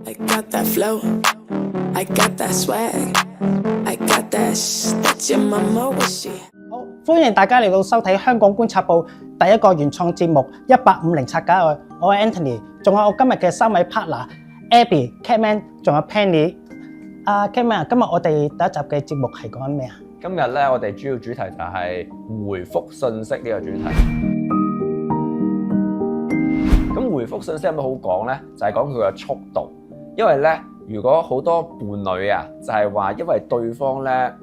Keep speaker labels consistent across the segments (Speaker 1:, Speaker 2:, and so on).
Speaker 1: I got that flow, I got that swag, I got that that your mama wish she。
Speaker 2: 好，歡迎大家嚟到收睇香港觀察部第一個原創節目150拆解愛，我係 Anthony， 仲有我今日嘅3位 partner，Abby、Catman， 仲有 Penny。Catman， 今日我哋第一集嘅節目係講緊咩啊？
Speaker 3: 今日咧，我哋主要主題就係回覆信息呢個主題。咁回覆信息有咩好講咧？就係講佢個速度。因為咧，如果好多伴侶啊，就係話因為對方咧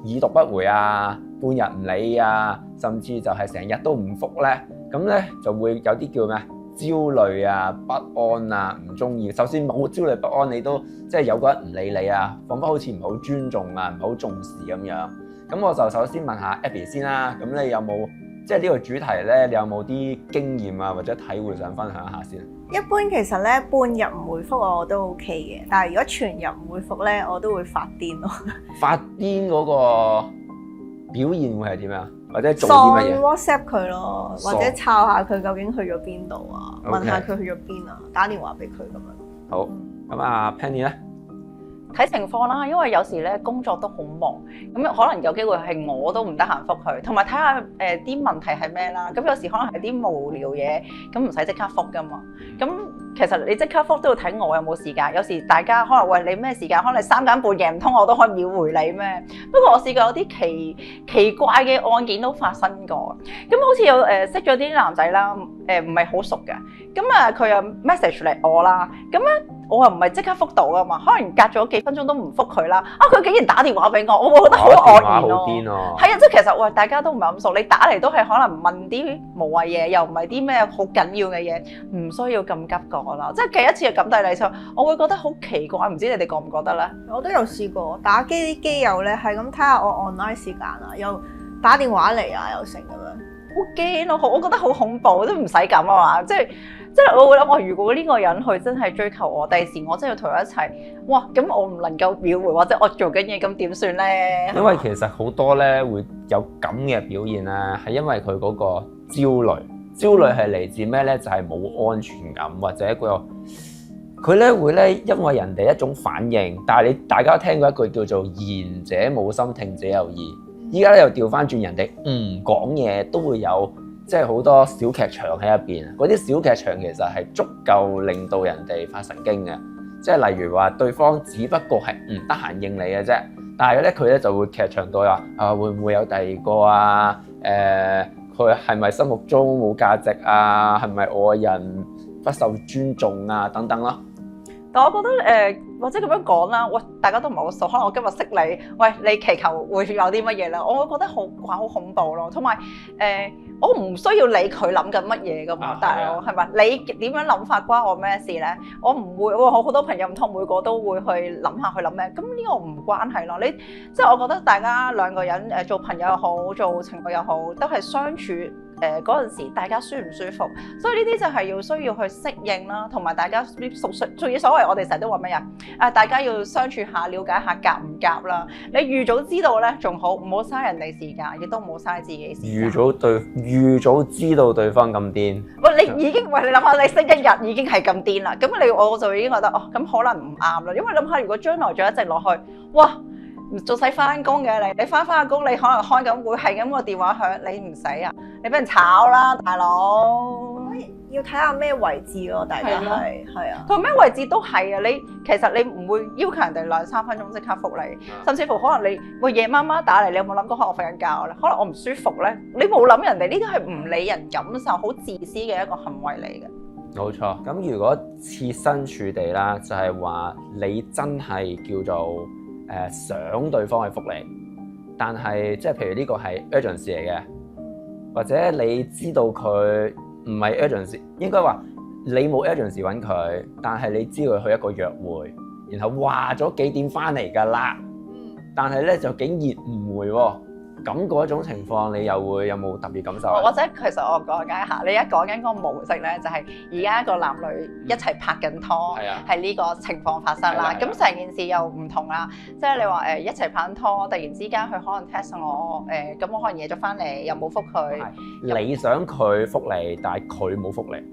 Speaker 3: 已讀不回啊，半日唔理啊，甚至就係成日都唔覆咧，咁咧就會有啲叫咩焦慮啊、不安啊、唔中意。首先冇焦慮不安，你都即係有個人唔理你啊，彷彿好似唔好尊重啊、唔好重視咁樣。咁我就首先問下 Abby 先啦，咁你有冇即係呢個主題咧？你有冇啲經驗啊或者體會想分享一下先？
Speaker 4: 一般其實咧半日唔回覆我都 OK 嘅，但係如果全日唔回覆咧，我都會發癲咯。發
Speaker 3: 癲嗰個表現會係點樣？或者做啲乜嘢？
Speaker 4: WhatsApp 佢咯，或者抄下佢究竟去咗邊度啊？
Speaker 3: Okay.
Speaker 4: 問下佢去咗邊啊？打電話俾佢咁樣。
Speaker 3: 好，咁啊 Penny 咧？
Speaker 5: 睇情況啦，因為有時咧工作都好忙，咁可能有機會係我都唔得閒覆佢，同埋睇下啲問題係咩啦。咁有時可能係啲無聊嘢，咁唔使即刻覆噶嘛。咁其實你即刻覆都要睇我有冇時間。有時大家可能喂你咩時間，可能你3更半夜唔通我都可以秒回你咩？不過我試過有啲奇怪嘅案件都發生過。咁好似有識咗啲男仔啦，唔係好熟嘅，咁啊佢又 message 嚟我啦，咁咧。我又唔係即刻覆到噶嘛，可能隔咗幾分鐘都唔覆佢啦。佢竟然打電話俾我，我會覺得好愕然咯。係啊，即係其實喂，大家都唔係咁熟，你打嚟都係可能問啲無謂嘢，又唔係啲咩好緊要嘅嘢，唔需要咁急講啦。即係記一次就咁遞禮數，我會覺得好奇怪，唔知你哋覺唔覺得咧？
Speaker 4: 我都有試過打機啲機友咧，係咁睇下我 online 時間啊，又打電話嚟啊，又成咁樣。
Speaker 5: 好驚咯，我覺得好恐怖，都唔使咁啊嘛，即係我會諗，哇！如果呢個人佢真係追求我，第時我真係要同佢一齊，哇！咁我唔能夠秒回，或者我做緊嘢，咁點算咧？
Speaker 3: 因為其實好多咧會有咁嘅表現啦，係因為佢嗰個焦慮。焦慮係嚟自咩咧？就係冇安全感，或者佢咧會咧因為人哋一種反應，但係大家都聽過一句叫做言者無心，聽者有意。依家咧又調翻轉，人哋唔講嘢都會有。即係好多小劇場喺入邊，嗰啲小劇場其實係足夠令到人哋發神經嘅。即係例如話，對方只不過係唔得閒應你嘅啫，但係咧佢咧就會劇場到話會唔會有第二個啊？佢係咪心目中冇價值啊？係咪我嘅人不受尊重啊？等等咯。
Speaker 5: 但我覺得或者咁樣講啦，喂，大家都唔係好熟，可能我今日識你，喂，你祈求會有啲乜嘢咧？我會覺得好恐怖咯，同埋我唔需要理佢諗緊乜嘢噶嘛，大佬係咪？你點樣諗法關我咩事咧？我唔會，我好多朋友唔通每個都會去諗下佢諗咩，咁呢個唔關係咯。即係我覺得大家兩個人做朋友又好，做情侶又好，都係相處。嗰陣時，大家舒唔舒服，所以呢啲就係需要去適應啦，同埋大家熟悉。仲要所謂我哋成日都話咩啊？大家要相處下，了解下夾唔夾啦。你預早知道咧，仲好，唔好嘥人哋時間，亦都唔好嘥自己時間。
Speaker 3: 預早知道對方咁癲。
Speaker 5: 喂，你已經你諗下，你識一日已經係咁癲啦，咁我就已經覺得咁可能唔啱啦。因為諗下，如果將來再一直落去，哇！仲使翻工嘅你翻下工，你可能開緊會，係咁個電話響，你唔使啊？你俾人炒啦，大佬！
Speaker 4: 要睇下咩位置咯，大家係啊。
Speaker 5: 佢咩位置都係啊！其實你唔會要求人哋2-3分鐘即刻覆你，甚至乎可能你夜媽媽打嚟，你有冇諗過可能我瞓緊覺咧？可能我唔舒服咧，你冇諗人哋呢啲係唔理人感受、好自私嘅一個行為嚟嘅。
Speaker 3: 冇錯。咁如果設身處地啦，就係話你真係叫做想對方去覆你，但係即係譬如呢個係 urgency 嚟嘅，或者你知道佢唔係 urgency， 應該話你冇 urgency 揾佢，但係你知道佢去一個約會，然後話咗幾點翻嚟㗎啦，但係咧就竟然唔回喎。咁嗰種情況，你有冇特別感受？
Speaker 5: 或者其實我講解下，你而家講緊嗰個模式咧，就係而家一個男女一齊拍緊拖，係呢個情況發生啦。咁成件事又唔同啦，即係你話一齊拍緊拖，突然之間佢可能 text 我咁我可能夜咗翻嚟，又冇覆佢。
Speaker 3: 你想佢覆你，但係佢冇覆你。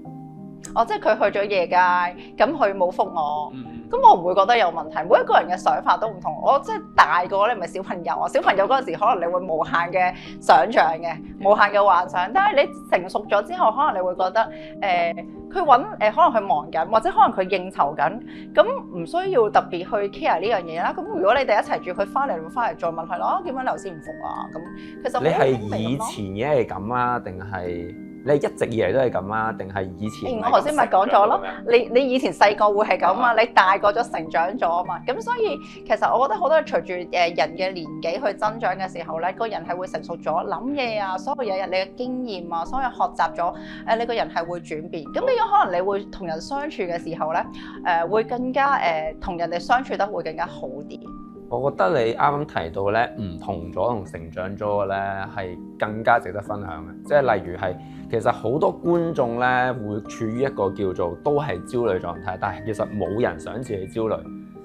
Speaker 5: 即係佢去咗夜街，咁佢冇覆我。咁我唔會覺得有問題，每一個人嘅想法都唔同。我即係大個咧，唔係小朋友啊。小朋友嗰陣時，可能你會無限嘅想像嘅，無限嘅幻想。但係你成熟咗之後，可能你會覺得佢揾可能佢忙緊，或者可能佢應酬緊，咁唔需要特別去 care 呢樣嘢啦。咁如果你哋一齊住，佢翻嚟會翻嚟再問佢咯，點解你頭先唔覆啊？咁其實
Speaker 3: 你係以前已經係咁啊，定係？你一直以嚟都係咁啊？定係以前？
Speaker 5: 我頭先咪講咗咯，你以前細個會係咁啊，你大個咗成長咗啊嘛，咁所以其實我覺得好多隨住人嘅年紀去增長嘅時候咧，個人係會成熟咗，諗嘢啊，所有嘢你嘅經驗啊，所有學習咗，你個人係會轉變。咁變咗可能你會同人相處嘅時候咧，會更加同人哋相處得會更加好啲。
Speaker 3: 我覺得你啱啱提到咧，唔同咗同成長咗嘅咧，係更加值得分享嘅。即係例如係，其實好多觀眾咧會處於一個叫做都係焦慮狀態，但係其實冇人想自己焦慮。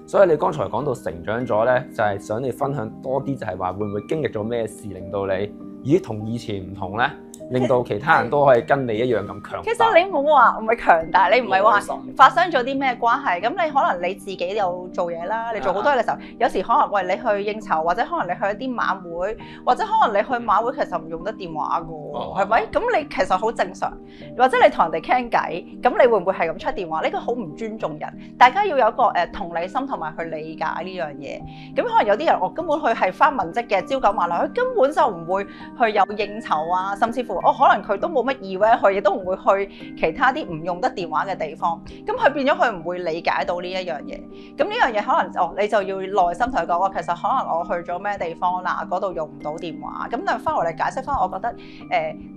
Speaker 3: 所以你剛才講到成長咗咧，就係想你分享多啲，就係話會唔會經歷咗咩事令到你，咦同以前唔同咧？令到其他人都可以跟你一樣咁強大。
Speaker 5: 其實你冇話唔係強大，你唔係話發生咗啲咩關係。咁你可能你自己有做嘢啦，你做好多嘢嘅時候，有時可能喂你去應酬，或者可能你去一啲晚會，或者可能你去晚會其實唔用得電話㗎喎，係咪？咁你其實好正常。或者你同人哋傾偈，咁你會唔會係咁出電話？呢個好唔尊重人。大家要有一個同理心同埋去理解呢樣嘢。咁可能有啲人我根本佢係返文職嘅，朝九晚六，佢根本就唔會去有應酬啊，甚至乎可能佢都冇乜event去，亦都唔會去其他啲唔用得電話嘅地方。咁佢變咗佢唔會理解到呢一樣嘢。咁呢樣嘢可能你就要耐心同佢講話，其實可能我去咗咩地方啦，嗰度用唔到電話。咁但係翻嚟解釋翻，我覺得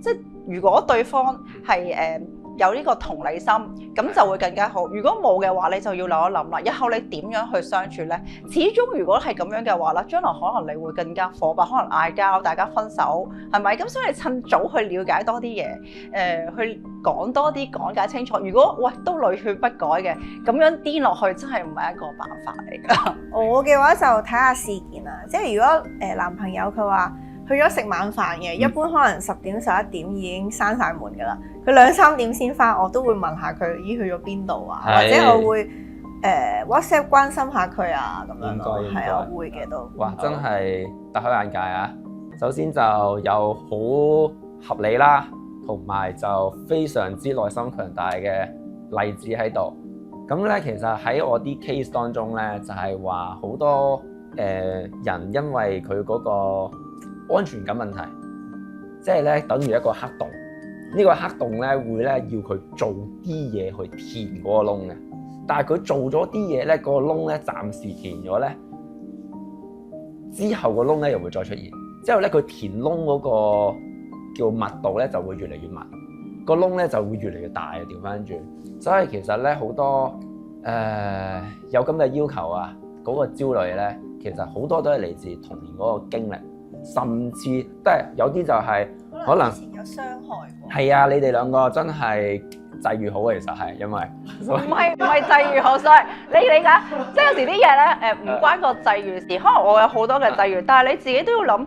Speaker 5: 即係如果對方係有呢個同理心，咁就會更加好。如果冇嘅話，你就要諗一諗啦。日後你點樣去相處呢？始終如果係咁樣嘅話啦，將來可能你會更加火爆，可能嗌交，大家分手，係咪？咁所以趁早去了解多啲嘢，去講多啲，講解清楚。如果都屢勸不改嘅，咁樣癲落去真係唔係一個辦法嚟㗎。
Speaker 4: 我嘅話就睇下事件啦，即係如果男朋友佢話去咗食晚飯嘅，一般可能10點11點已經閂晒門㗎啦。佢2、3點先返，我都會問下佢咦去咗邊度啊，或者我會WhatsApp 關心下佢啊咁樣咯。係啊，我會嘅都。
Speaker 3: 哇，真係大開眼界啊！首先就有好合理啦，同埋就非常之內心強大嘅例子喺度。咁咧，其實喺我啲 case 當中咧，就係話好多人因為佢嗰個安全感問題，即係咧等於一個黑洞。呢個黑洞咧會咧要佢做啲嘢去填嗰個窿嘅，但係佢做咗啲嘢咧，嗰個窿咧暫時填咗咧，之後個窿咧又會再出現。之後咧佢填窿嗰個叫密度咧就會越嚟越密，個窿咧就會越嚟越大。調翻轉，所以其實咧好多有咁嘅要求啊，嗰個焦慮咧其實好多都係嚟自童年嗰個經歷。甚至都係有啲就係可能
Speaker 4: 以前有傷害過。
Speaker 3: 係啊，你哋兩個真係際遇好啊，其實係因為
Speaker 5: 唔係際遇好，sorry，你理解，即係有時啲嘢咧唔關個際遇事，可能我有好多嘅際遇，但係你自己都要諗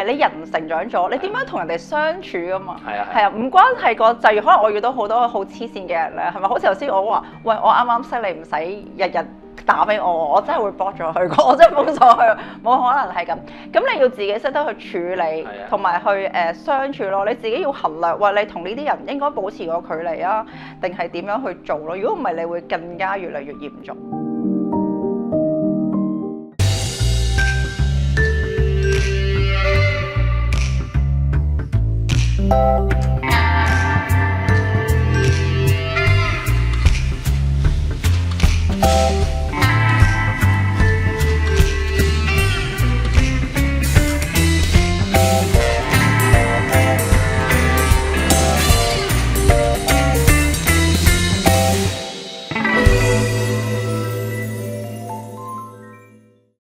Speaker 5: 你人成長咗，你點樣同人哋相處㗎嘛？係啊，唔關係個際遇，可能我遇到好多好黐線嘅人咧，係咪？好似頭先我話，喂，我啱啱識你，唔使日日打俾我，我真係會 block 咗佢，我真係封鎖佢，冇可能係咁。咁你要自己識得去處理，同埋去相處咯。你自己要衡量，喂，你同呢啲人應該保持個距離啊，定係點樣去做咯？如果唔係，你會更加越嚟越嚴重。